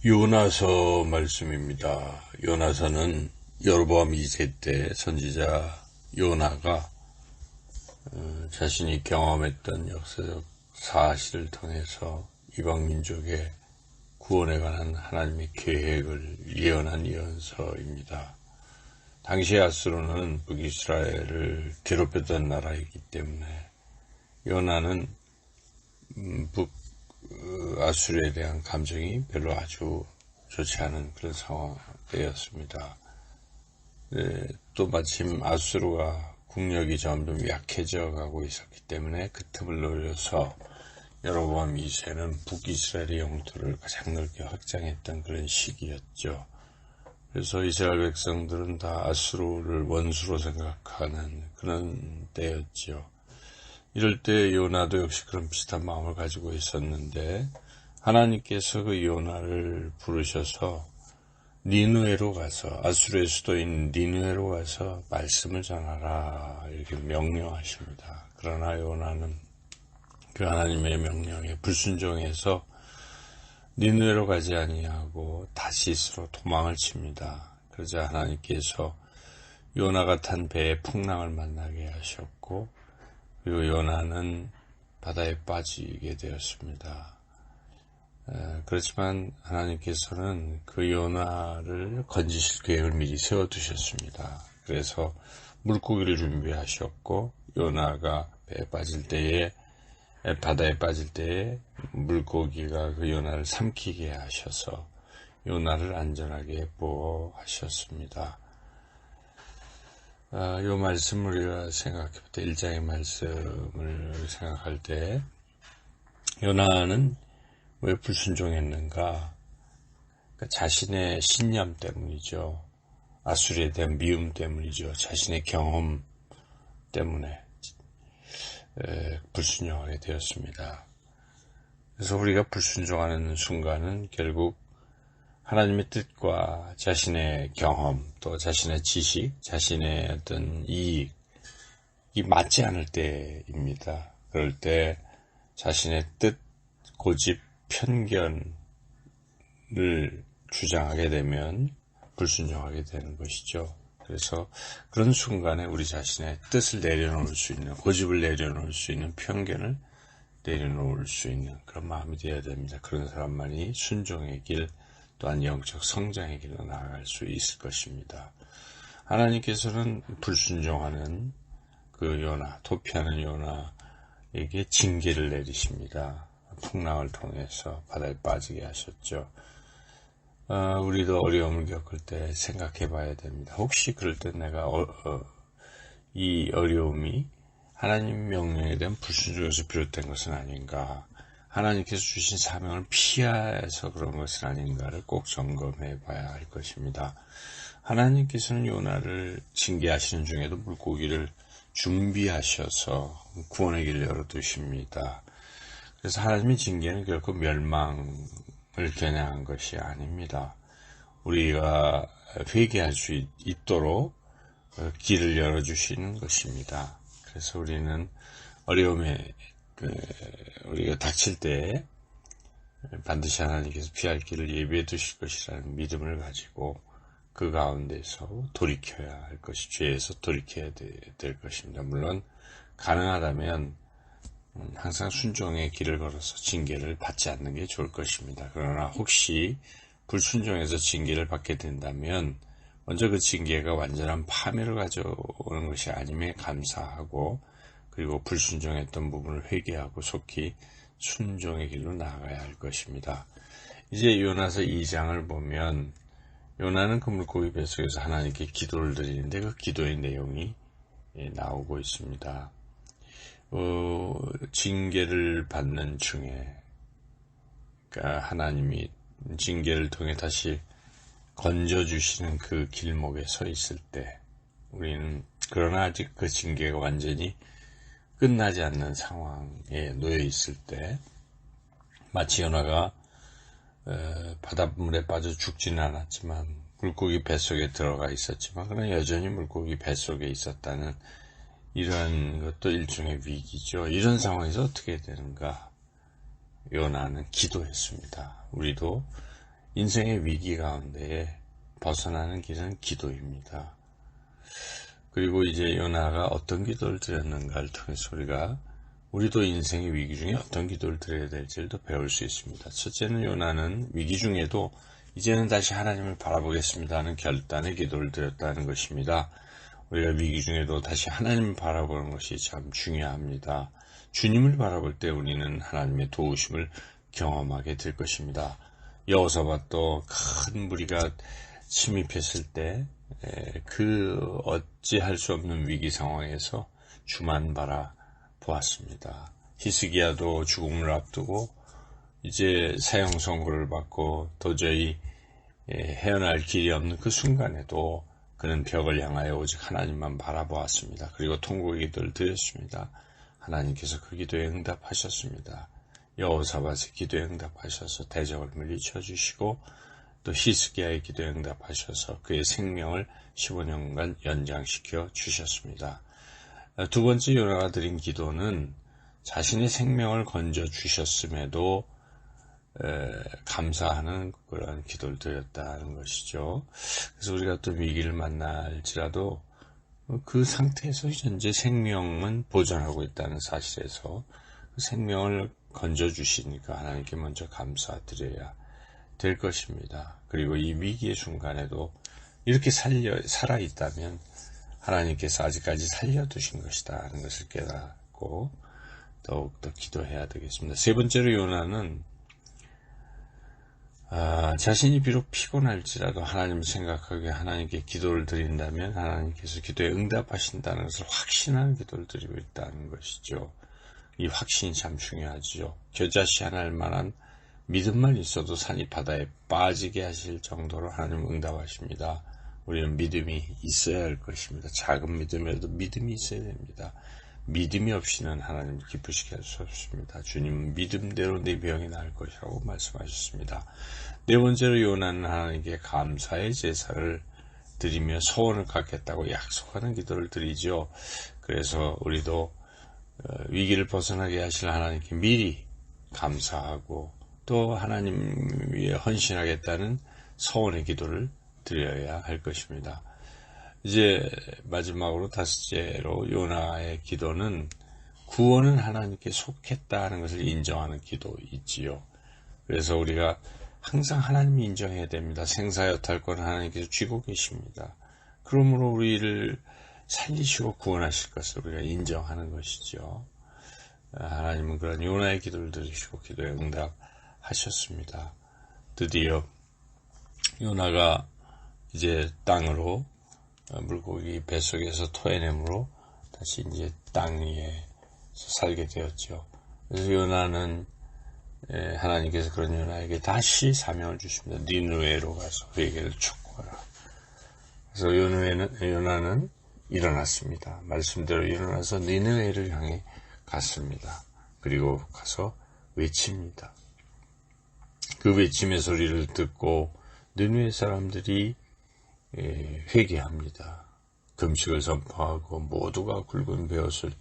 요나서 말씀입니다. 요나서는 여로보암 2세 때 선지자 요나가 자신이 경험했던 역사적 사실을 통해서 이방민족의 구원에 관한 하나님의 계획을 예언한 예언서입니다. 당시 아수르는 북이스라엘을 괴롭혔던 나라이기 때문에 요나는 아수르에 대한 감정이 별로 아주 좋지 않은 그런 상황이었습니다. 또 마침 아수르가 국력이 점점 약해져 가고 있었기 때문에 그 틈을 노려서 여로보암 2세는 북이스라엘의 영토를 가장 넓게 확장했던 그런 시기였죠. 그래서 이스라엘 백성들은 다 아수르를 원수로 생각하는 그런 때였죠. 이럴 때 요나도 역시 그런 비슷한 마음을 가지고 있었는데 하나님께서 그 요나를 부르셔서 니느웨로 가서 아수르의 수도인 니느웨로 가서 말씀을 전하라 이렇게 명령하십니다. 그러나 요나는 그 하나님의 명령에 불순종해서 니느웨로 가지 아니하고 다시스로 도망을 칩니다. 그러자 하나님께서 요나가 탄 배에 풍랑을 만나게 하셨고 그리고 요나는 바다에 빠지게 되었습니다. 그렇지만 하나님께서는 그 요나를 건지실 계획을 미리 세워두셨습니다. 그래서 물고기를 준비하셨고 요나가 바다에 빠질 때에 물고기가 그 요나를 삼키게 하셔서 요나를 안전하게 보호하셨습니다. 이 말씀을 우리가 생각해볼 때 1장의 말씀을 생각할 때 요나는 왜 불순종했는가? 그러니까 자신의 신념 때문이죠. 아수르에 대한 미움 때문이죠. 자신의 경험 때문에 불순종하게 되었습니다. 그래서 우리가 불순종하는 순간은 결국 하나님의 뜻과 자신의 경험, 또 자신의 지식, 자신의 어떤 이익이 맞지 않을 때입니다. 그럴 때 자신의 뜻, 고집, 편견을 주장하게 되면 불순종하게 되는 것이죠. 그래서 그런 순간에 우리 자신의 뜻을 내려놓을 수 있는, 고집을 내려놓을 수 있는, 편견을 내려놓을 수 있는 그런 마음이 되어야 됩니다. 그런 사람만이 순종의 길, 또한 영적 성장의 길로 나아갈 수 있을 것입니다. 하나님께서는 불순종하는 그 요나, 도피하는 요나에게 징계를 내리십니다. 풍랑을 통해서 바다에 빠지게 하셨죠. 우리도 어려움을 겪을 때 생각해 봐야 됩니다. 혹시 그럴 때 내가 이 어려움이 하나님 명령에 대한 불순종에서 비롯된 것은 아닌가, 하나님께서 주신 사명을 피해서 그런 것은 아닌가를 꼭 점검해 봐야 할 것입니다. 하나님께서는 요나를 징계하시는 중에도 물고기를 준비하셔서 구원의 길을 열어두십니다. 그래서 하나님의 징계는 결코 멸망을 겨냥한 것이 아닙니다. 우리가 회개할 수 있도록 길을 열어주시는 것입니다. 그래서 우리는 어려움에 우리가 닥칠 때 반드시 하나님께서 피할 길을 예비해 두실 것이라는 믿음을 가지고 그 가운데서 돌이켜야 할 것이, 죄에서 돌이켜야 될 것입니다. 물론 가능하다면 항상 순종의 길을 걸어서 징계를 받지 않는 게 좋을 것입니다. 그러나 혹시 불순종해서 징계를 받게 된다면 먼저 그 징계가 완전한 파멸을 가져오는 것이 아님에 감사하고, 그리고 불순종했던 부분을 회개하고 속히 순종의 길로 나아가야 할 것입니다. 이제 요나서 2장을 보면 요나는 그 물고기 뱃속에서 하나님께 기도를 드리는데 그 기도의 내용이 나오고 있습니다. 징계를 받는 중에, 그러니까 하나님이 징계를 통해 다시 건져주시는 그 길목에 서 있을 때 우리는, 그러나 아직 그 징계가 완전히 끝나지 않는 상황에 놓여 있을 때, 마치 요나가 바닷물에 빠져 죽지는 않았지만 물고기 뱃속에 들어가 있었지만 그러나 여전히 물고기 뱃속에 있었다는 이런 것도 일종의 위기죠. 이런 상황에서 어떻게 되는가? 요나는 기도했습니다. 우리도 인생의 위기 가운데 벗어나는 길은 기도입니다. 그리고 이제 요나가 어떤 기도를 드렸는가를 통해서 우리도 인생의 위기 중에 어떤 기도를 드려야 될지를 더 배울 수 있습니다. 첫째는 요나는 위기 중에도 이제는 다시 하나님을 바라보겠습니다 하는 결단의 기도를 드렸다는 것입니다. 우리가 위기 중에도 다시 하나님을 바라보는 것이 참 중요합니다. 주님을 바라볼 때 우리는 하나님의 도우심을 경험하게 될 것입니다. 여호사밧도 큰 무리가 침입했을 때 그 어찌할 수 없는 위기 상황에서 주만 바라보았습니다. 히스기야도 죽음을 앞두고 이제 사형 선고를 받고 도저히 헤어날 길이 없는 그 순간에도 그는 벽을 향하여 오직 하나님만 바라보았습니다. 그리고 통곡의 기도를 드렸습니다. 하나님께서 그 기도에 응답하셨습니다. 여호사밧의 기도에 응답하셔서 대적을 물리쳐 주시고 또 히스기야의 기도에 응답하셔서 그의 생명을 15년간 연장시켜 주셨습니다. 두 번째 요나가 드린 기도는 자신의 생명을 건져 주셨음에도 감사하는 그런 기도를 드렸다는 것이죠. 그래서 우리가 또 위기를 만날지라도 그 상태에서 현재 생명은 보존하고 있다는 사실에서 그 생명을 건져주시니까 하나님께 먼저 감사드려야 될 것입니다. 그리고 이 위기의 순간에도 이렇게 살아있다면 하나님께서 아직까지 살려두신 것이다 하는 것을 깨닫고 더욱더 기도해야 되겠습니다. 세 번째로 요나는 자신이 비록 피곤할지라도 하나님을 생각하게 하나님께 기도를 드린다면 하나님께서 기도에 응답하신다는 것을 확신하는 기도를 드리고 있다는 것이죠. 이 확신이 참 중요하죠. 겨자씨하나 만한 믿음만 있어도 산이 바다에 빠지게 하실 정도로 하나님 응답하십니다. 우리는 믿음이 있어야 할 것입니다. 작은 믿음에도 믿음이 있어야 됩니다. 믿음이 없이는 하나님을 기쁘시게 할 수 없습니다. 주님은 믿음대로 내 병이 나을 것이라고 말씀하셨습니다. 네 번째로 요나는 하나님께 감사의 제사를 드리며 소원을 갖겠다고 약속하는 기도를 드리죠. 그래서 우리도 위기를 벗어나게 하실 하나님께 미리 감사하고 또 하나님 위에 헌신하겠다는 소원의 기도를 드려야 할 것입니다. 이제 마지막으로 다섯째로 요나의 기도는 구원은 하나님께 속했다는 것을 인정하는 기도이지요. 그래서 우리가 항상 하나님이 인정해야 됩니다. 생사여탈권 하나님께서 쥐고 계십니다. 그러므로 우리를 살리시고 구원하실 것을 우리가 인정하는 것이죠. 하나님은 그런 요나의 기도를 들으시고 기도에 응답하셨습니다. 드디어 요나가 이제 땅으로 물고기 뱃속에서 토해냄으로 다시 이제 땅 위에 살게 되었죠. 그래서 요나는 하나님께서 그런 요나에게 다시 사명을 주십니다. 니느웨로 가서 회개를 촉구하라. 그래서 요나는 일어났습니다. 말씀대로 일어나서 니느웨를 향해 갔습니다. 그리고 가서 외칩니다. 그 외침의 소리를 듣고 니느웨 사람들이 회개합니다. 금식을 선포하고 모두가 굵은 베옷을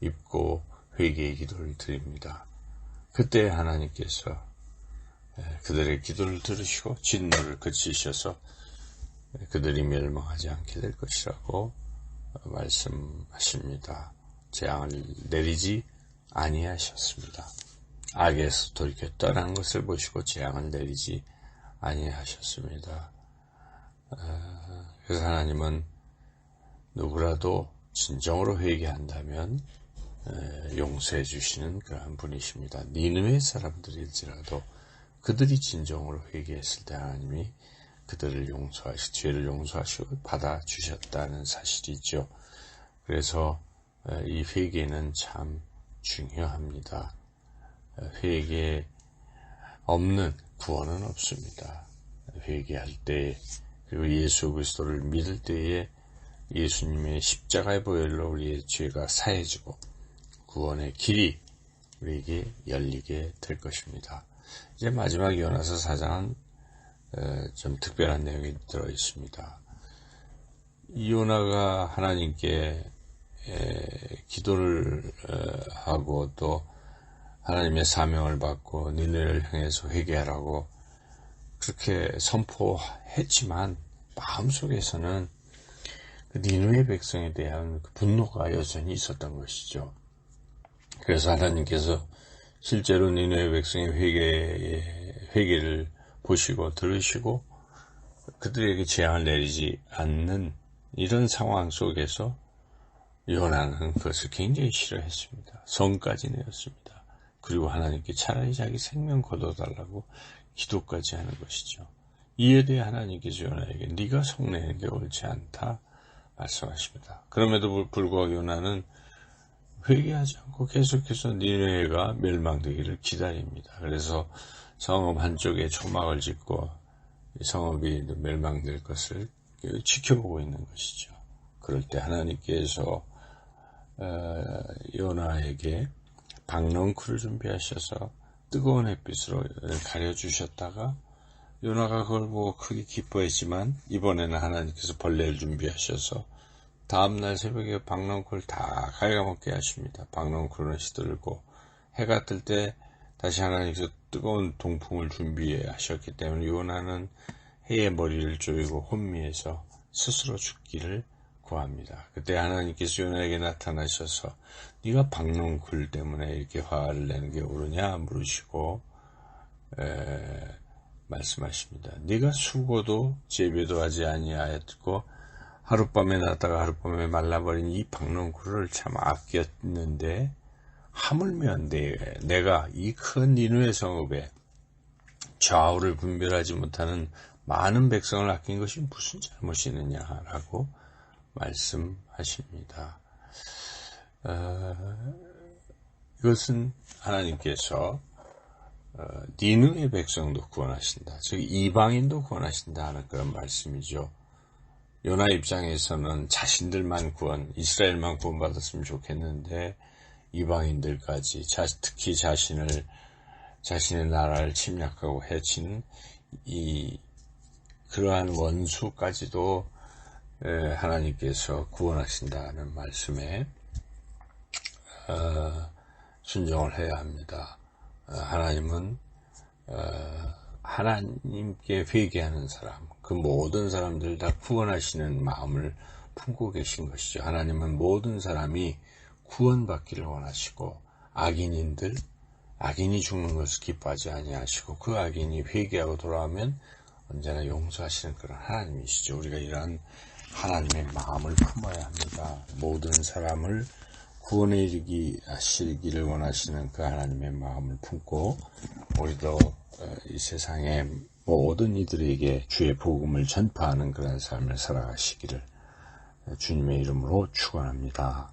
입고 회개의 기도를 드립니다. 그때 하나님께서 그들의 기도를 들으시고 진노를 그치셔서 그들이 멸망하지 않게 될 것이라고 말씀하십니다. 재앙을 내리지 아니하셨습니다. 악에서 돌이켜 떠난 것을 보시고 재앙을 내리지 아니하셨습니다. 그래서 하나님은 누구라도 진정으로 회개한다면 용서해 주시는 그러한 분이십니다. 니느웨 사람들일지라도 그들이 진정으로 회개했을 때 하나님이 그들을 죄를 용서하시고 받아주셨다는 사실이죠. 그래서 이 회개는 참 중요합니다. 회개 없는 구원은 없습니다. 회개할 때 그리고 예수 그리스도를 믿을 때에 예수님의 십자가의 보혈로 우리의 죄가 사해지고 구원의 길이 우리에게 열리게 될 것입니다. 이제 마지막 요나서 4장은 좀 특별한 내용이 들어 있습니다. 요나가 하나님께 기도를 하고 또 하나님의 사명을 받고 니느웨를 향해서 회개하라고 그렇게 선포했지만 마음속에서는 그 니느웨 백성에 대한 그 분노가 여전히 있었던 것이죠. 그래서 하나님께서 실제로 니느웨 백성의 회개를 보시고 들으시고 그들에게 재앙을 내리지 않는 이런 상황 속에서 요나는 그것을 굉장히 싫어했습니다. 성까지 내었습니다. 그리고 하나님께 차라리 자기 생명 거둬달라고 기도까지 하는 것이죠. 이에 대해 하나님께서 요나에게 네가 성내는 게 옳지 않다 말씀하십니다. 그럼에도 불구하고 요나는 회개하지 않고 계속해서 니느웨가 멸망되기를 기다립니다. 그래서 성읍 한쪽에 초막을 짓고 성읍이 멸망될 것을 지켜보고 있는 것이죠. 그럴 때 하나님께서 요나에게 박넝쿨을 준비하셔서 뜨거운 햇빛으로 가려주셨다가 요나가 그걸 보고 크게 기뻐했지만 이번에는 하나님께서 벌레를 준비하셔서 다음날 새벽에 박넝쿨 다 갉아먹게 하십니다. 박넝쿨은 시들고 해가 뜰 때 다시 하나님께서 뜨거운 동풍을 준비하셨기 때문에 요나는 해의 머리를 조이고 혼미해서 스스로 죽기를 구합니다. 그때 하나님께서 요나에게 나타나셔서 네가 박넝쿨 때문에 이렇게 화를 내는 게 옳으냐 물으시고 말씀하십니다. 네가 수고도 재배도 하지 아니하였고 하룻밤에 났다가 하룻밤에 말라버린 이 박넝쿨을 참 아꼈는데 하물며 내가 이 큰 니느웨 성읍에 좌우를 분별하지 못하는 많은 백성을 아낀 것이 무슨 잘못이 있느냐라고 말씀하십니다. 이것은 하나님께서 니느웨 백성도 구원하신다. 즉 이방인도 구원하신다 하는 그런 말씀이죠. 요나 입장에서는 자신들만 이스라엘만 구원받았으면 좋겠는데 이방인들까지 특히 자신의 나라를 침략하고 해치는 그러한 원수까지도 하나님께서 구원하신다는 말씀에 순종을 해야 합니다. 하나님은 하나님께 회개하는 사람, 그 모든 사람들 다 구원하시는 마음을 품고 계신 것이죠. 하나님은 모든 사람이 구원받기를 원하시고 악인이 죽는 것을 기뻐하지 아니하시고 그 악인이 회개하고 돌아오면 언제나 용서하시는 그런 하나님이시죠. 우리가 이러한 하나님의 마음을 품어야 합니다. 모든 사람을 구원에 이르기를 원하시는 그 하나님의 마음을 품고 우리도 이 세상의 모든 이들에게 주의 복음을 전파하는 그런 삶을 살아가시기를 주님의 이름으로 축원합니다.